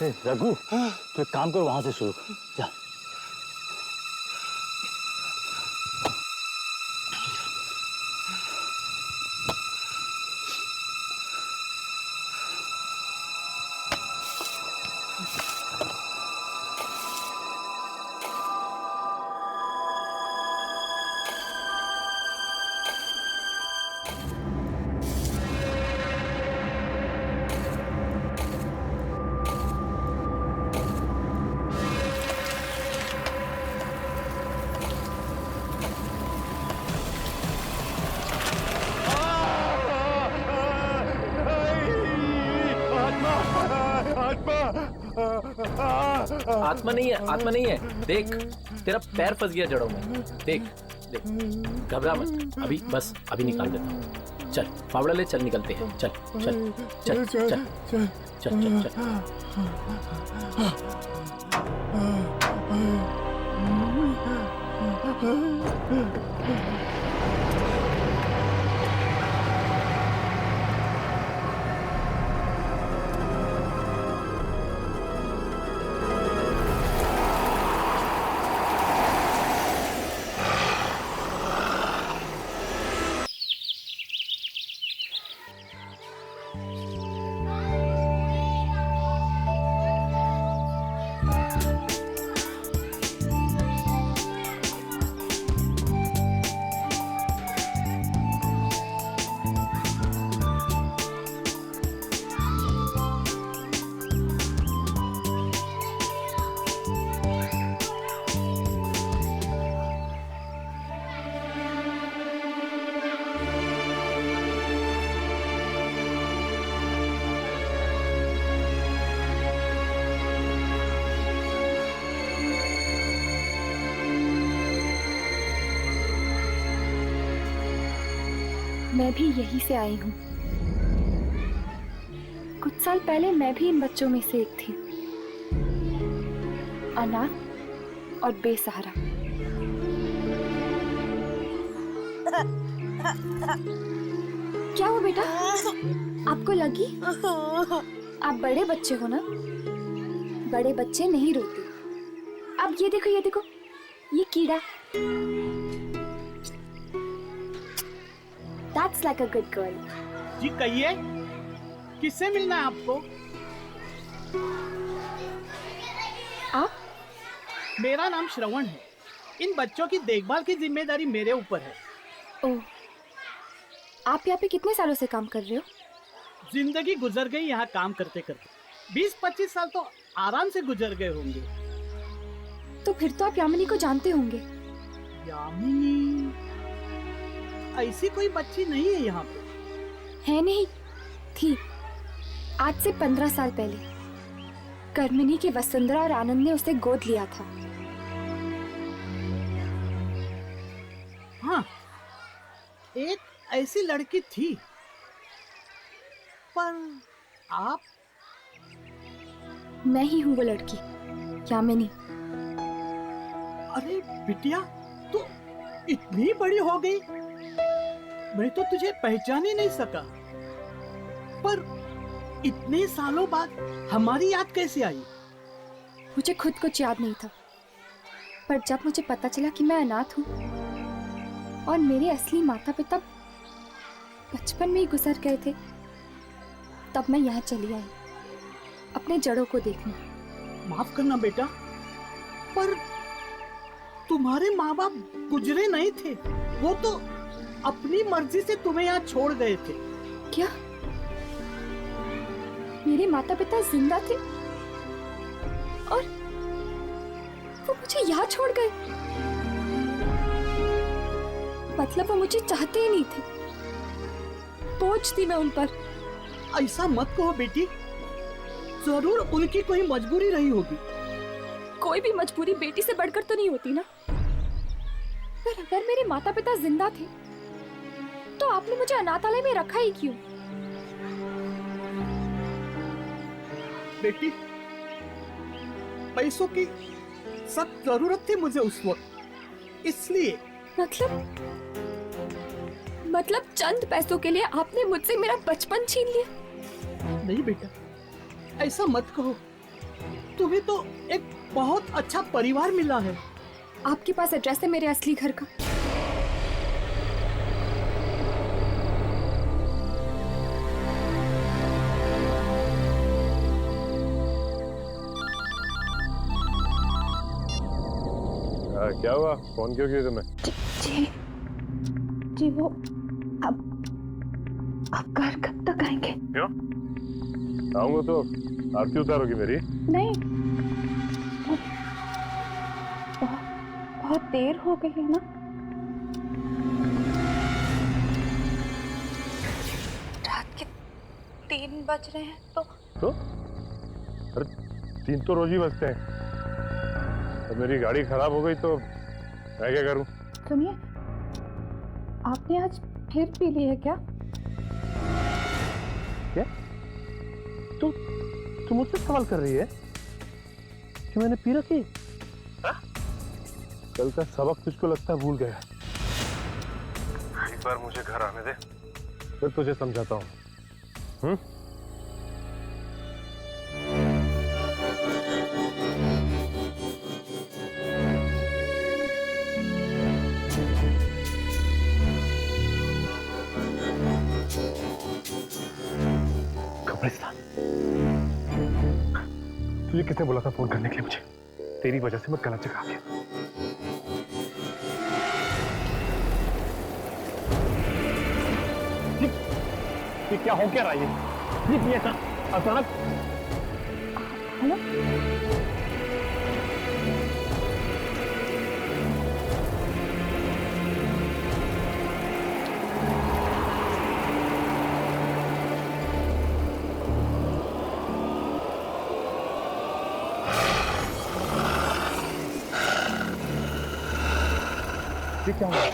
रघु, तो एक काम करो, वहां से शुरू कर। जा। आत्मा नहीं है, आत्मा नहीं है। देख, तेरा पैर फंस गया जड़ों में। देख देख, घबरा मत, अभी बस अभी निकाल देता हूँ। चल फावड़ा ले, चल निकलते हैं। चल चल चल चल चल चल चल चल। मैं भी यहीं से आई हूँ। कुछ साल पहले मैं भी इन बच्चों में से एक थी, अनाथ और बेसहारा। क्या हुआ बेटा, आपको लगी? आप बड़े बच्चे हो ना, बड़े बच्चे नहीं रोते। अब ये देखो, ये देखो, ये कीड़ा। That's like a good girl. जी कहिए, किससे मिलना है आपको? आप? मेरा नाम श्रवण है। इन बच्चों की देखभाल की जिम्मेदारी मेरे ऊपर है। ओह, आप यहाँ पे कितने सालों से काम कर रहे हो? जिंदगी गुजर गई यहाँ काम करते करते। 20-25 साल तो आराम से गुजर गए होंगे। तो फिर तो आप यामिनी को जानते होंगे। यामिनी? ऐसी कोई बच्ची नहीं है यहाँ पे। है नहीं, थी। आज से 15 साल पहले कर्मिनी के वसुंधरा और आनंद ने उसे गोद लिया था। हाँ, एक ऐसी लड़की थी। पर आप? मैं ही हूँ वो लड़की, यामिनी। अरे बिटिया, तू इतनी बड़ी हो गई, मैं तो तुझे पहचान ही नहीं सका। पर इतने सालों बाद हमारी याद कैसे आई? मुझे खुद कुछ याद नहीं था, पर जब मुझे पता चला कि मैं अनाथ हूँ और मेरे असली माता पिता बचपन में ही गुजर गए थे, तब मैं यहाँ चली आई अपने जड़ों को देखने। माफ करना बेटा, पर तुम्हारे माँ बाप गुजरे नहीं थे। वो तो अपनी मर्जी से तुम्हें यहाँ छोड़ गए थे। क्या मेरे माता पिता जिंदा थे और वो मुझे यहाँ छोड़ गए? मतलब वो मुझे चाहते ही नहीं थे, बोझ थी मैं उन पर। ऐसा मत कहो बेटी, जरूर उनकी कोई मजबूरी रही होगी। कोई भी मजबूरी बेटी से बढ़कर तो नहीं होती ना। पर अगर मेरे माता पिता जिंदा थे तो आपने मुझे अनाथालय में रखा ही क्यों? बेटी, पैसों की सख्त जरूरत थी मुझे उस वक्त, इसलिए। मतलब चंद पैसों के लिए आपने मुझसे मेरा बचपन छीन लिया? नहीं बेटा, ऐसा मत कहो। तुम्हें तो एक बहुत अच्छा परिवार मिला है। आपके पास एड्रेस है मेरे असली घर का? क्या हुआ? फोन क्यों किया तुम्हें? जी जी, वो अब आप घर कब तक आएंगे? क्यों आऊंगा तो आरती उतारोगी मेरी? नहीं, बहुत देर हो गई है ना। रात के 3 बज रहे हैं तो अरे 3 तो रोज ही बजते हैं। अब मेरी गाड़ी खराब हो गई तो मैं क्या करूं? सुनिए, आपने आज फिर पी ली है क्या? क्या? तू मुझसे सवाल कर रही है कि मैंने पी रखी? कल का सबक तुझको लगता है भूल गया। एक बार मुझे घर आने दे, फिर तुझे समझाता हूँ। कब्रिस्तान। तुझे किसने बोला था फोन करने के लिए मुझे? तेरी वजह से मैं गलत जगह आ गया। ये क्या हो क्या रहा है? ये अचानक। हेलो, ये क्या हुआ?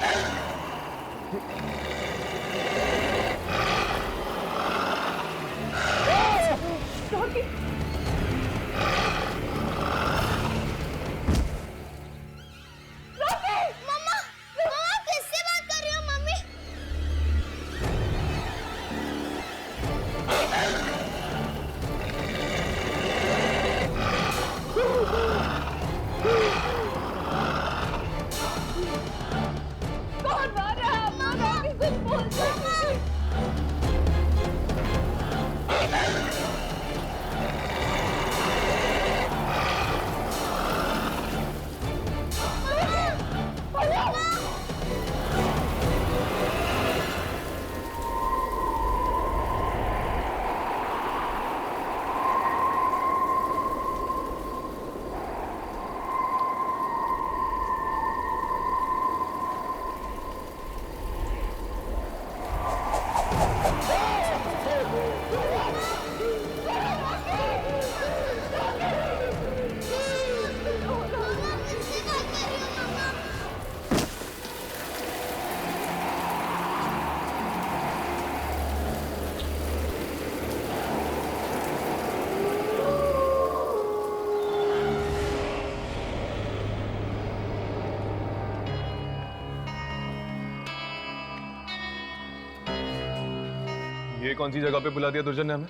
ये कौन सी जगह पे बुला दिया दुर्जन ने हमें?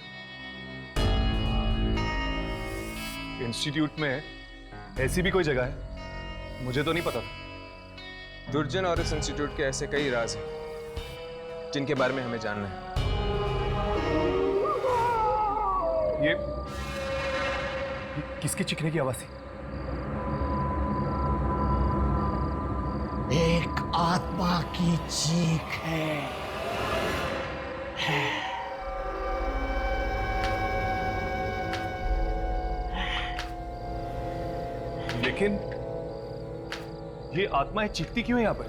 इंस्टीट्यूट में ऐसी भी कोई जगह है? मुझे तो नहीं पता था। दुर्जन और इस इंस्टीट्यूट के ऐसे कई राज हैं जिनके बारे में हमें जानना है। ये किसके चीखने की आवाज थी? एक आत्मा की चीख है। लेकिन ये आत्माएं चीखती क्यों है यहाँ पर?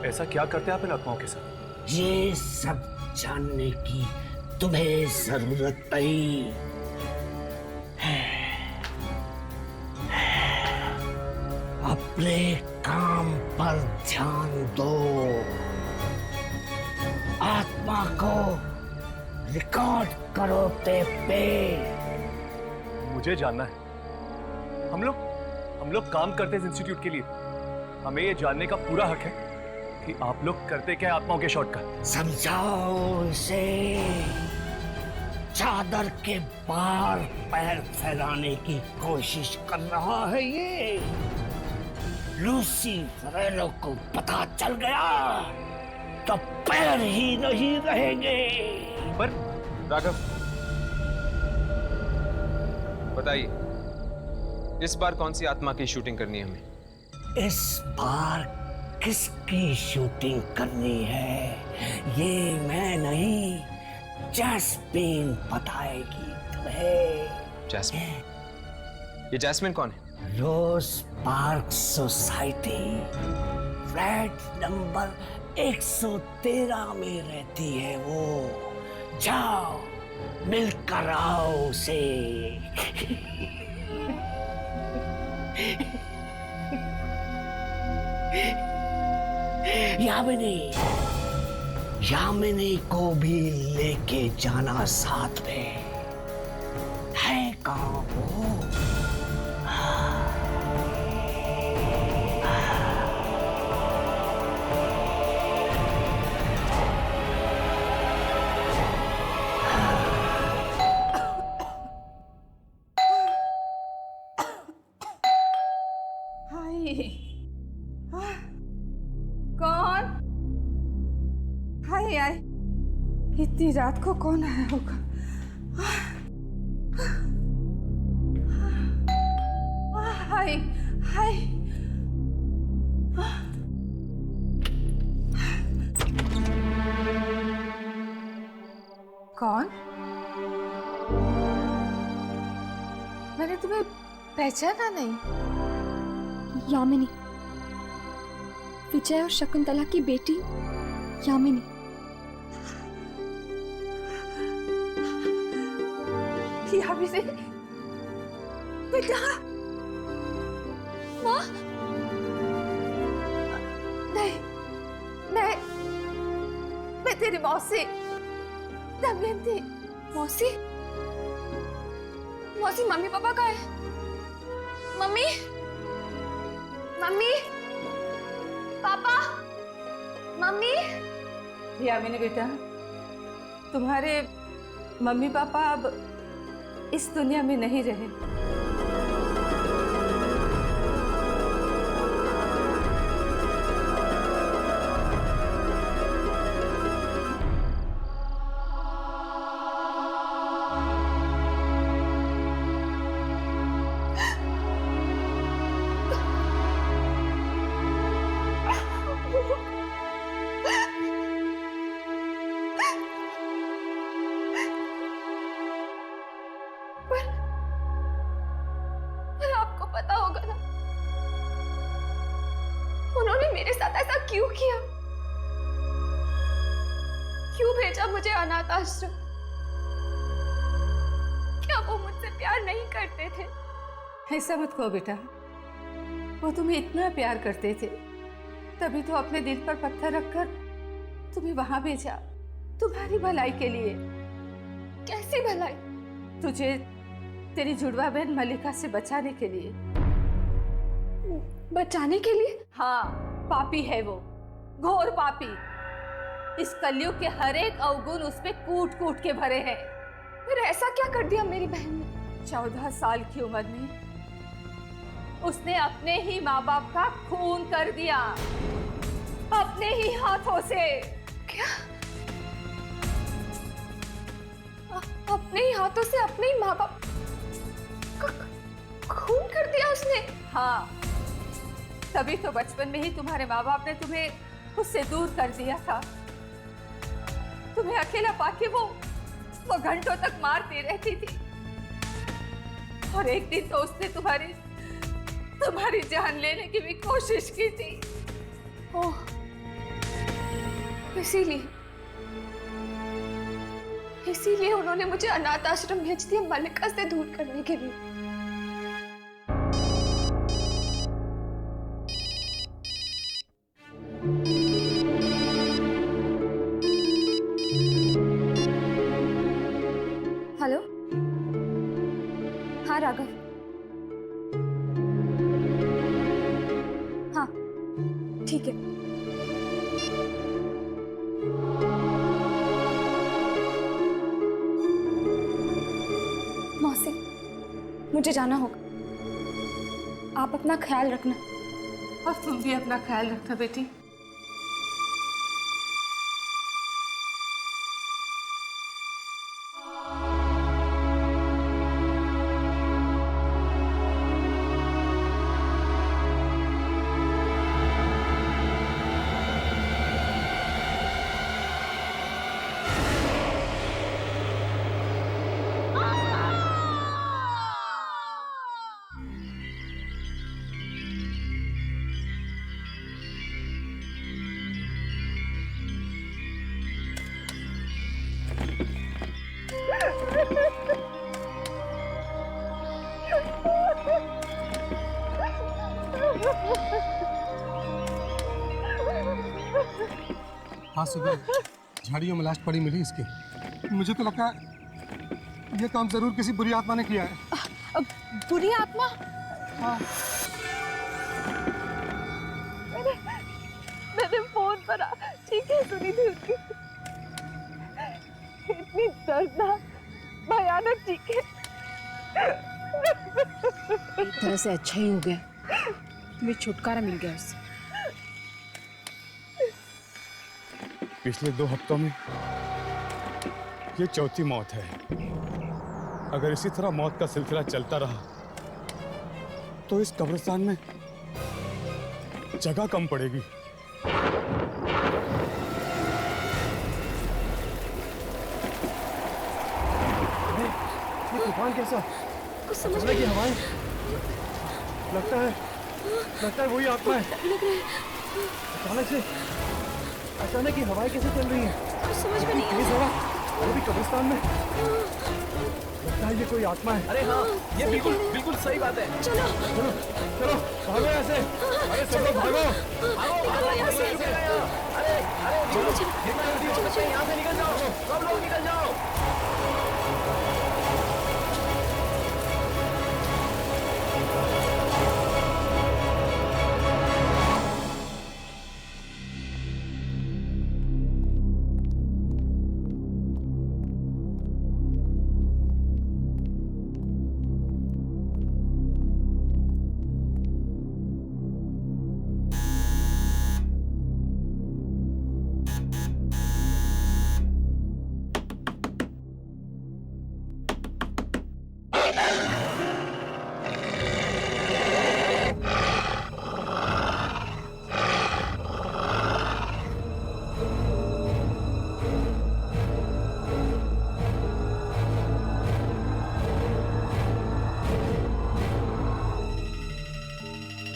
ऐसा क्या करते हैं आप इन आत्माओं के साथ? ये सब जानने की तुम्हें जरूरत नहीं है। अपने काम पर ध्यान दो। आत्मा को रिकॉर्ड करो टेप पे। मुझे जानना है। हम लोग काम करते हैं इस इंस्टीट्यूट के लिए। हमें ये जानने का पूरा हक है कि आप लोग करते क्या है आत्माओं के शॉट का। समझाओ इसे। चादर के पार पैर फैलाने की कोशिश कर रहा है ये। लूसी फरेलो को पता चल गया तो पैर ही नहीं रहेंगे। पर राघव, बताइए, इस बार कौन सी आत्मा की शूटिंग करनी है हमें? इस बार किसकी शूटिंग करनी है ये मैं नहीं, जैस्मिन बताएगी तुम्हें। जैस्मिन? ये जैस्मिन कौन है? रोज पार्क सोसाइटी फ्लैट नंबर 113 में रहती है वो। जाओ मिलकर आओ उसे। यामिनी को भी लेके जाना साथ में। है कहाँ वो? कौन? हाय हाय, इतनी रात को कौन आया होगा? हाय हाय, कौन? मैंने तुम्हें पहचाना नहीं। यामिनी, विजय और शकुंतला की बेटी यामिनी। यामिनी बेटा, माँ, नहीं, मैं तेरी मौसी दमयंती। मौसी, मौसी, मम्मी पापा कहाँ है? मम्मी, मम्मी, पापा, मम्मी। यामिनी बेटा, तुम्हारे मम्मी पापा अब इस दुनिया में नहीं रहे। पर आपको पता होगा ना, उन्होंने मेरे साथ ऐसा क्यों किया? क्यों भेजा मुझे अनाथ आश्रम? क्या वो मुझसे प्यार नहीं करते थे? ऐसा मत कहो बेटा, वो तुम्हें इतना प्यार करते थे, तभी तो अपने दिल पर पत्थर रखकर तुम्हें वहां भेजा, तुम्हारी भलाई के लिए। कैसी भलाई? तुझे तेरी जुड़वा बहन मलिका से बचाने के लिए। बचाने के लिए? हाँ, पापी है वो, घोर पापी। इस कलयुग के हर एक अवगुण उसमें कूट कूट के भरे हैं। फिर ऐसा क्या कर दिया मेरी बहन ने? 14 साल की उम्र में उसने अपने ही माँ बाप का खून कर दिया, अपने ही हाथों से। क्या? अपने ही हाथों से अपने ही माँ बाप का खून कर दिया उसने? हाँ, तभी तो बचपन में ही तुम्हारे माँ बाप ने तुम्हें उससे दूर कर दिया था। तुम्हें अकेला पाके वो घंटों तक मारती रहती थी, और एक दिन तो उसने तुम्हारी जान लेने की भी कोशिश की थी। ओह, इसीलिए उन्होंने मुझे अनाथ आश्रम भेज दिया मलिका से दूर करने के लिए। हेलो, हाँ राघव, हाँ ठीक है। मुझे जाना होगा। आप अपना ख्याल रखना। और तुम भी अपना ख्याल रखना बेटी। हाँ सुबह झाड़ियों में लाश पड़ी मिली इसकी। मुझे तो लगता है ये काम जरूर किसी बुरी आत्मा ने किया है। बुरी आत्मा? हाँ। मैंने फोन पर चीखें सुनी थी उसकी, इतनी दर्दनाक भयानक चीखें। एक तरह से अच्छा ही हो गया, तुम्हें छुटकारा मिल गया उससे। पिछले 2 हफ्तों में ये चौथी मौत है। अगर इसी तरह मौत का सिलसिला चलता रहा तो इस कब्रिस्तान में जगह कम पड़ेगी। ये तूफान कैसा? कुछ समझ की हवाएं, लगता है वही आत्मा है। अचानक ये हवाएं कैसे चल रही हैं? कुछ समझ में नहीं तेज हवा, वो भी कब्रिस्तान में। लगता है ये कोई आत्मा है। अरे हाँ, ये बिल्कुल बिल्कुल सही बात है। चलो चलो चलो भागो यहाँ से। अरे सब लोग भागो। निकलो यहाँ से। अरे अरे चलो चलो जितना जल्दी हो सकता है यहाँ से निकल जाओ, सब लोग निकल जाओ।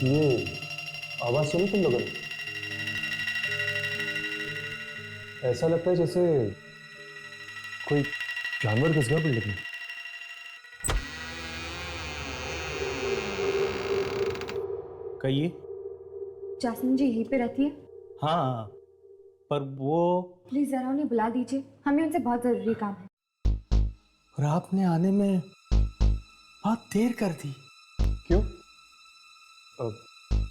ये आवाज सुनी तुम लोगों ने? ऐसा लगता है जैसे कोई जानवर घुस गया बिल्डिंग में। कहिए। जासमीन जी यहीं पे रहती है? हाँ, पर वो प्लीज जरा उन्हें बुला दीजिए, हमें उनसे बहुत जरूरी काम है। और आपने आने में बहुत देर कर दी। क्यों?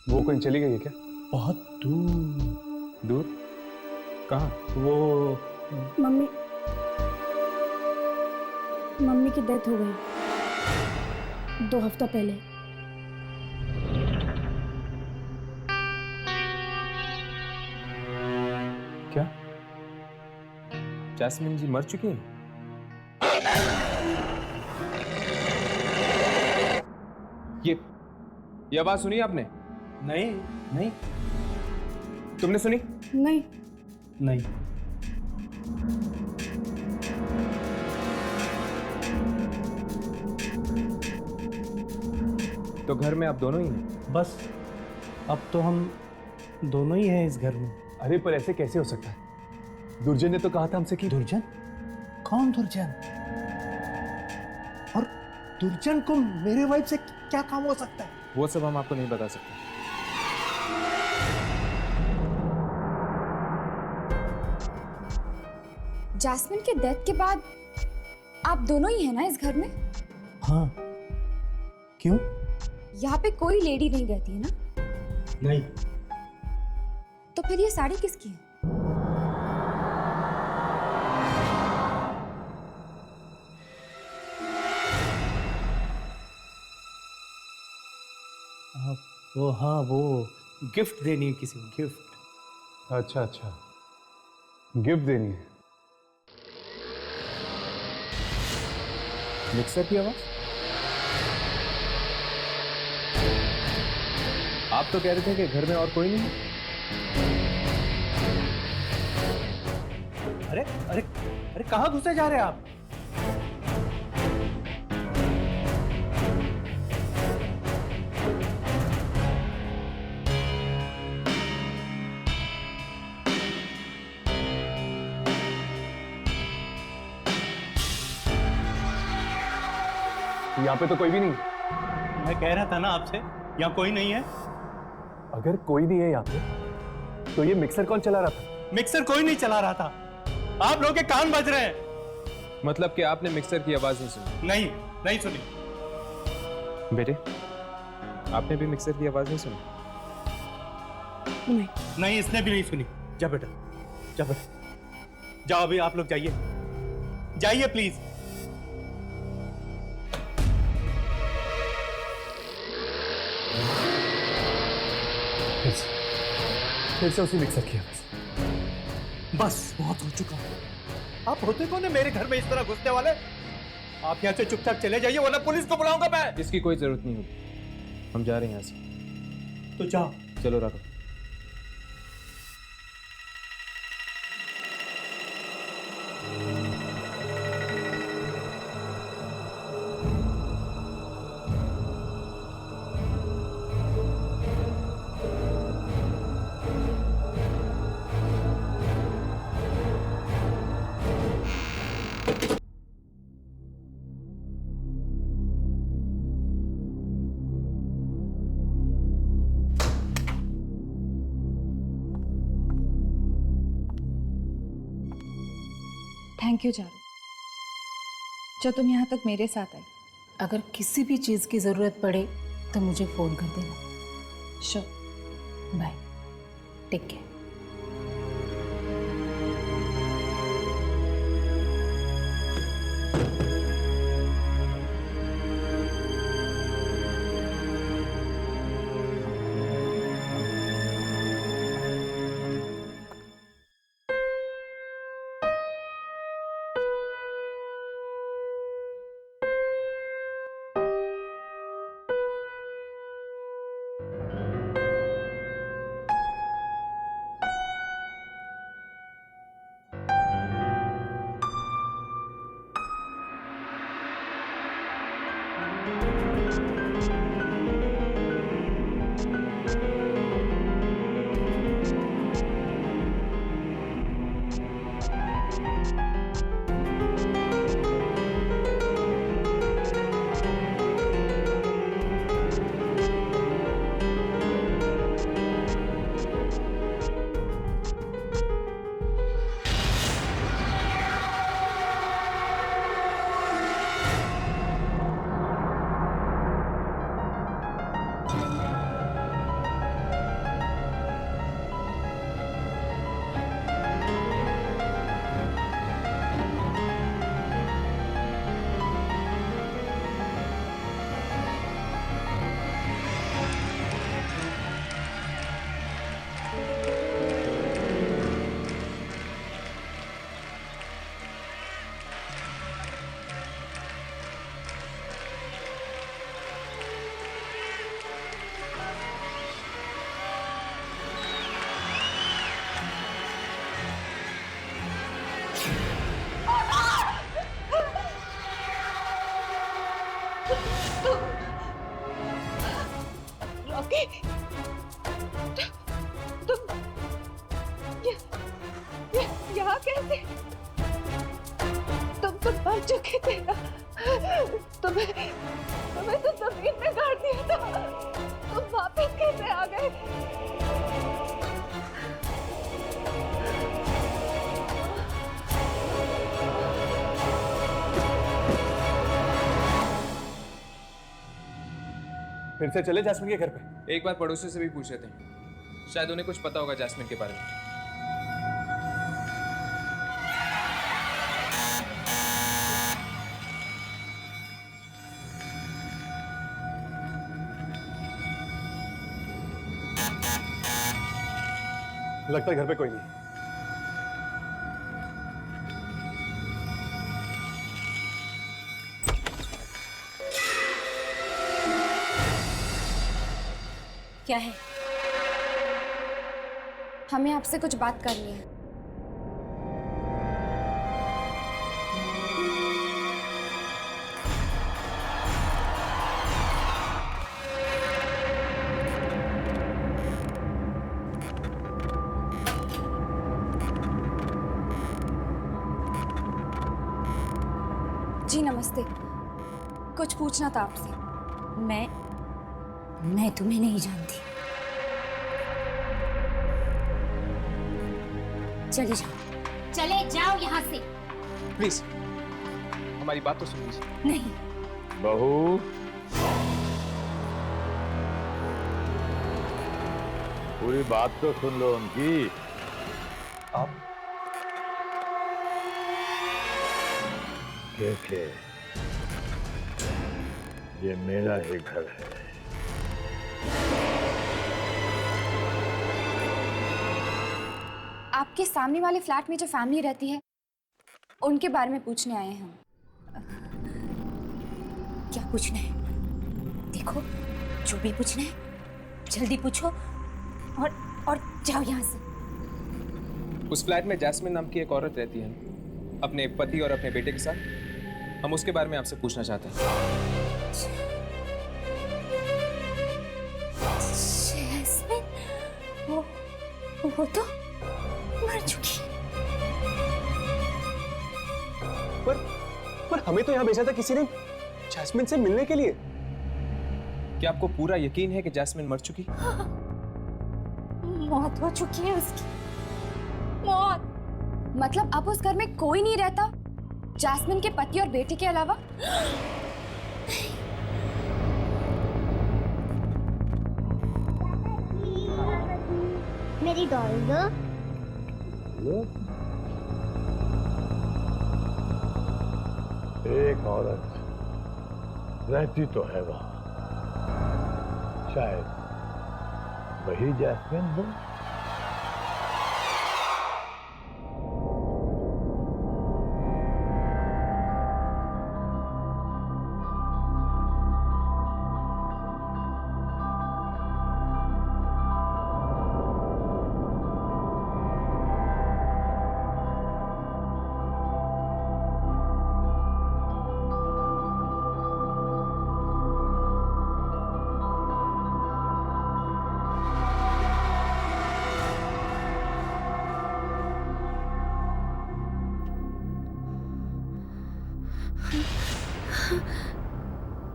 वो कहीं चली गई है क्या? बहुत दूर। दूर? कहाँ? वो मम्मी की डेथ हो गई 2 हफ्ता पहले। क्या जैस्मिन जी मर चुकी हैं? ये आवाज सुनी आपने? नहीं नहीं तुमने सुनी? नहीं नहीं। तो घर में आप दोनों ही हैं? बस अब तो हम दोनों ही हैं इस घर में। अरे पर ऐसे कैसे हो सकता है? दुर्जन ने तो कहा था हमसे कि दुर्जन? कौन दुर्जन? और दुर्जन को मेरे वाइफ से क्या काम हो सकता है? वो सब हम आपको नहीं बता सकते। जासमीन के डेथ के बाद आप दोनों ही हैं ना इस घर में? हाँ। क्यों? यहाँ पे कोई लेडी नहीं रहती है ना? नहीं। तो फिर ये साड़ी किसकी है? वो हाँ, वो गिफ्ट देनी है किसी को, गिफ्ट। अच्छा अच्छा, गिफ्ट देनी है। मिक्सर की आवाज? आप तो कह रहे थे कि घर में और कोई नहीं है। अरे अरे अरे, कहाँ घुसे जा रहे हैं आप? यहाँ पे तो कोई भी नहीं। मैं कह रहा था ना आपसे, यहाँ कोई नहीं है। अगर कोई नहीं है यहाँ पे तो ये मिक्सर कौन चला रहा था? मिक्सर कोई नहीं चला रहा था, आप लोगों के कान बज रहे हैं। मतलब कि आपने मिक्सर की आवाज नहीं सुनी? नहीं, नहीं सुनी। बेटे, आपने भी मिक्सर की आवाज नहीं सुनी? नहीं। नहीं, इसने भी नहीं सुनी। जा बेटा, जा बेटा, जाओ अभी आप लोग जाइए, जाइए प्लीज। फिर से उसी मिक्सर की आवाज। बस बहुत हो चुका। आप होते कौन है मेरे घर में इस तरह घुसने वाले? आप यहाँ से चुपचाप चले जाइए, वरना पुलिस को बुलाऊंगा मैं। इसकी कोई जरूरत नहीं होगी, हम जा रहे हैं यहाँ से। तो जाओ। चलो राघव। थैंक यू चारू, जो तुम यहाँ तक मेरे साथ आई। अगर किसी भी चीज़ की ज़रूरत पड़े तो मुझे फ़ोन कर देना। Sure. Bye, take care. Rocky, तुम यहाँ कैसे? तुम मर चुके थे ना? तुम्हें तो जमीन में गाड़ दिया था। तुम वापस कैसे आ गए? फिर से चले जैस्मिन के घर पे? एक बार पड़ोसी से भी पूछ लेते हैं, शायद उन्हें कुछ पता होगा जैस्मिन के बारे में। लगता है घर पे कोई नहीं। क्या है? हमें आपसे कुछ बात करनी है। जी नमस्ते, कुछ पूछना था आपसे। मैं तुम्हें नहीं जानती। चले जाओ यहाँ से। प्लीज हमारी बात तो सुन लीजिए। नहीं। बहू, पूरी बात तो सुन लो उनकी। आप देखे, ये मेरा ही घर है। आपके सामने वाले फ्लैट में जो फैमिली रहती है उनके बारे में पूछने आए हैं हम। क्या पूछना है? देखो, जो भी पूछना है जल्दी पूछो और जाओ यहाँ से। उस फ्लैट में जैस्मिन नाम की एक औरत रहती है, अपने पति और अपने बेटे के साथ। हम उसके बारे में आपसे पूछना चाहते हैं। जैस्मिन, वो तो मर चुकी। पर हमें तो यहाँ भेजा था किसी ने जैस्मिन से मिलने के लिए। क्या आपको पूरा यकीन है कि जैस्मिन मर चुकी? मौत हो चुकी है उसकी। मौत मतलब अब उस घर में कोई नहीं रहता जैस्मिन के पति और बेटे के अलावा? मेरी डॉल दो। एक औरत रहती तो है वहां, शायद वही जैस्मिन हो।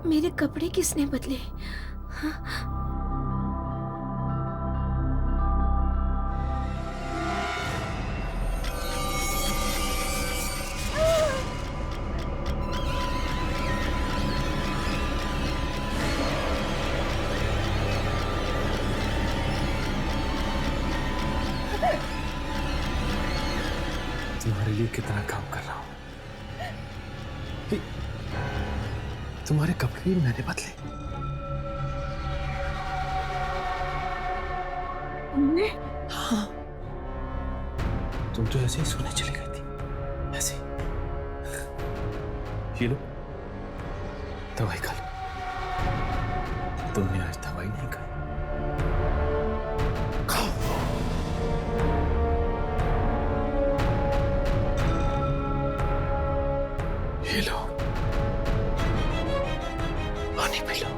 मेरे कपड़े किसने बदले? तुम्हारे लिए कितना काम कर रहा हूं। तुम्हारे कपड़े भी मैंने बदले। तुमने? हाँ, तुम तो ऐसे ही सोने चली गई थी, ऐसे ही। ये लो, दवाई खा लो। तुमने आज दवाई नहीं खाई। खाओ। ये लो, पानी पी लो।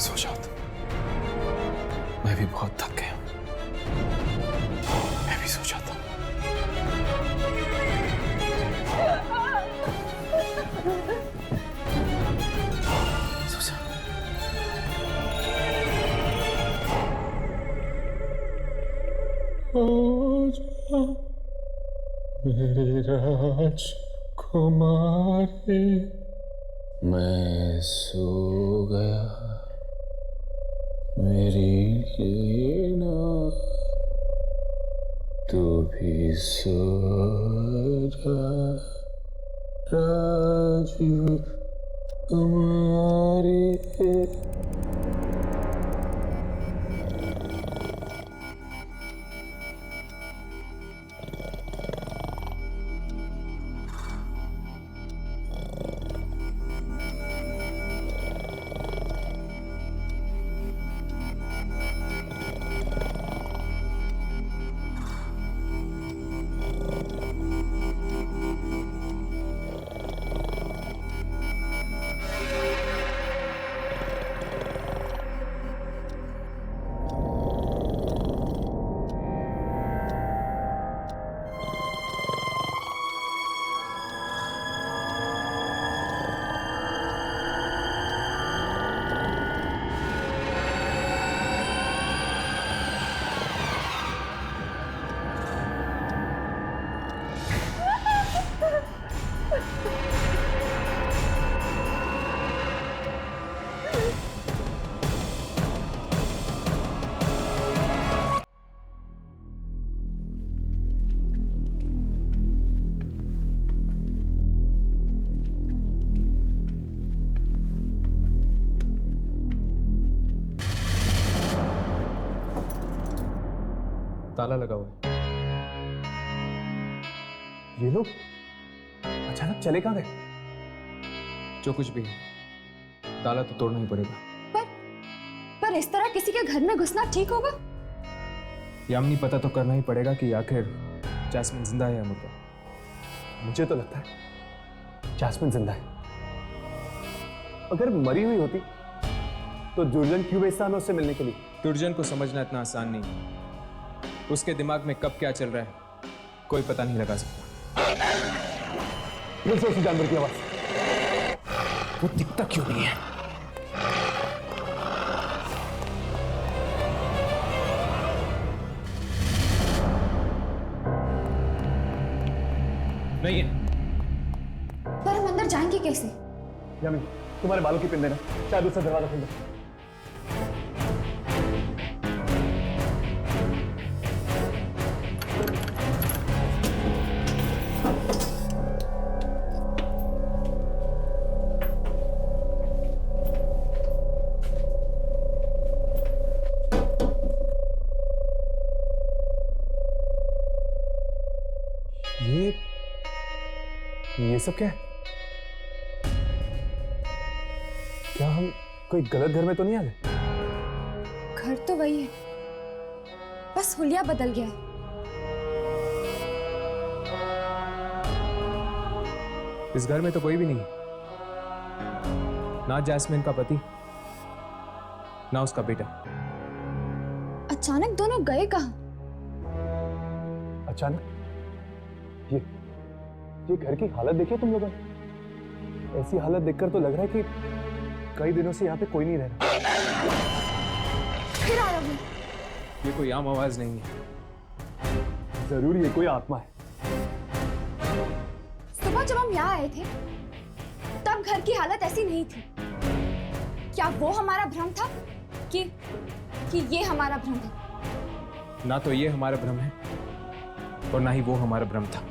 सो जाओ तुम। मैं भी बहुत थक गया हूं। मैं भी सो जाता हूं। सो जा। मेरी राजकुमारी। मैं सो गया। मेरी लीना तू भी सो जा राजू तुम्हारी ताला लगा हुआ है। ये लोग अचानक चले कहाँ गए? जो कुछ भी है ताला तो तोड़ना ही पड़ेगा। पर इस तरह किसी के घर में घुसना ठीक होगा? यामिनी पता तो करना ही पड़ेगा कि आखिर जैस्मिन जिंदा है या मुर्दा। मुझे तो लगता है जैस्मिन जिंदा है। अगर मरी हुई होती तो जुर्जन क्यों भेजता हमें उससे मिलने के लिए? दुर्जन को समझना इतना आसान नहीं है। उसके दिमाग में कब क्या चल रहा है कोई पता नहीं लगा सकता। फिर से उसी जानवर की आवाज। वो दिखता क्यों नहीं है? नहीं है। पर हम अंदर जाएंगे कैसे? यामिनी तुम्हारे बालों की पिन देना, शायद उससे दरवाजा खुल जाए। ये सब क्या है? क्या हम कोई गलत घर में तो नहीं आ गए? घर तो वही है, बस हुलिया बदल गया है। इस घर में तो कोई भी नहीं, ना जैस्मिन का पति ना उसका बेटा। अचानक दोनों गए कहाँ? अचानक? ये घर की हालत देखिए तुम लोगों ने। ऐसी हालत देखकर तो लग रहा है कि कई दिनों से यहाँ पे कोई नहीं रह रहा। फिर आया हूँ। ये कोई आम आवाज नहीं है। जरूर ये कोई आत्मा है। सुबह जब हम यहाँ आए थे तब घर की हालत ऐसी नहीं थी। क्या वो हमारा भ्रम था कि ये हमारा भ्रम है? ना तो ये हमारा भ्रम है और ना ही वो हमारा भ्रम था।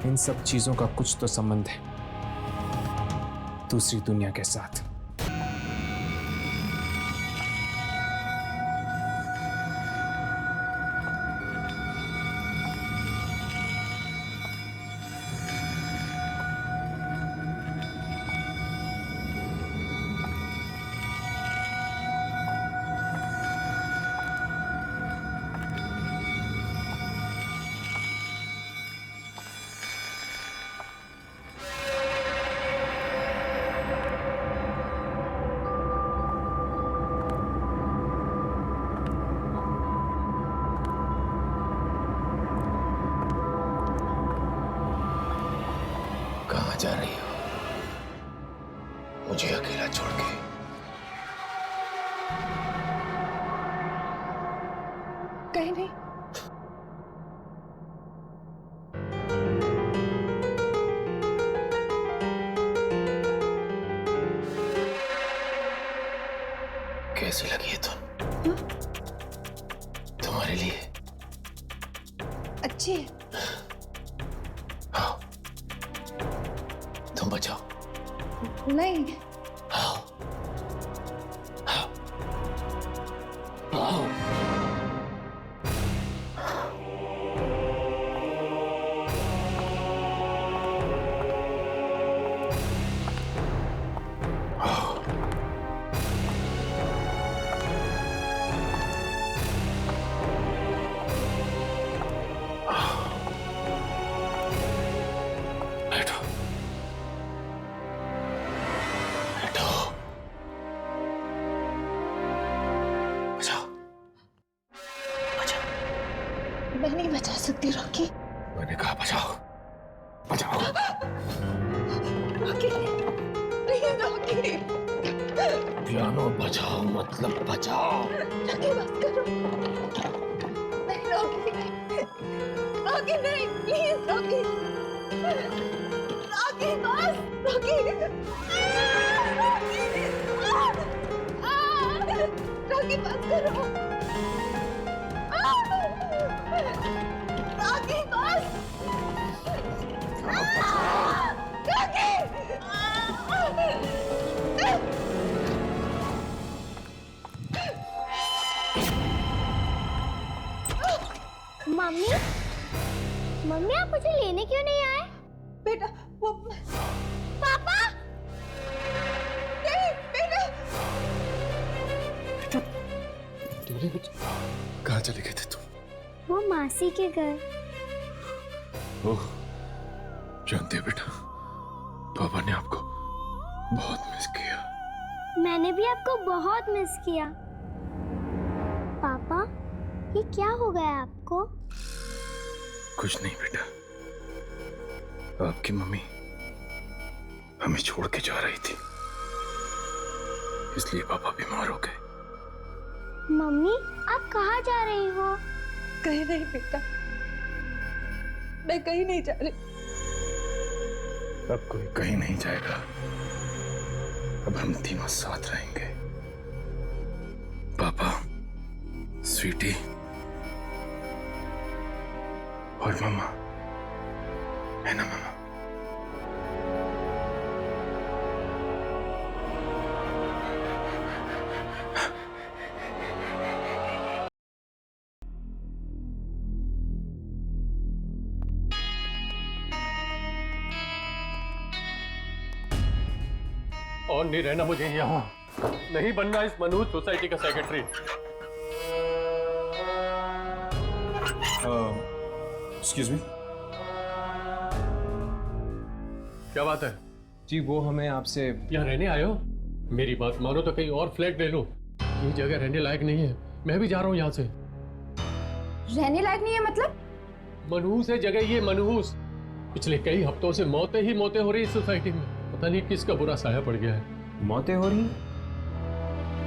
इन सब चीजों का कुछ तो संबंध है दूसरी दुनिया के साथ। कहाँ जा रही हो? मुझे अकेला छोड़ के? कहीं नहीं। अच्छी है। तुम बचाओ। नहीं, मैं नहीं बचा सकती रॉकी। मैंने कहा बचाओ, बचाओ। Rocky, please Rocky. पियानो बचाओ मतलब बचाओ। रॉकी बस करो। नहीं रॉकी, रॉकी नहीं, प्लीज रॉकी। रॉकी बस, रॉकी। रॉकी बस करो। रॉकी बस। मम्मी, मम्मी आप मुझे लेने क्यों नहीं आए? बेटा वो पापा, नहीं बेटा। कहाँ चले गए थे तुम? वो मासी के घर। ओह, जानते हो बेटा, पापा ने आपको बहुत मिस किया। मैंने भी आपको बहुत मिस किया। पापा, ये क्या हो गया आपको? कुछ नहीं बेटा, आपकी मम्मी हमें छोड़ के जा रही थी, इसलिए पापा बीमार हो गए। मम्मी, आप कहाँ जा रही हो? कहीं नहीं बेटा, मैं कहीं नहीं जा रही। अब कोई कहीं नहीं जाएगा, अब हम तीनों साथ रहेंगे। पापा, स्वीटी और मम्मा, है ना मम्मा? और नहीं रहना मुझे यहाँ, नहीं बनना इस मनहूस सोसाइटी का सेक्रेटरी। Excuse me. क्या बात है? जी वो हमें आपसे यहाँ रहने आए हो? मेरी बात मानो तो कहीं और फ्लैट ले लो, ये जगह रहने लायक नहीं है। मैं भी जा रहा हूँ यहाँ से। रहने लायक नहीं है मतलब? मनहूस है जगह ये, मनहूस। पिछले कई हफ्तों से मौतें ही मौतें हो रही इस सोसाइटी में। पता नहीं किसका बुरा साया पड़ गया है। मौतें हो रही हैं?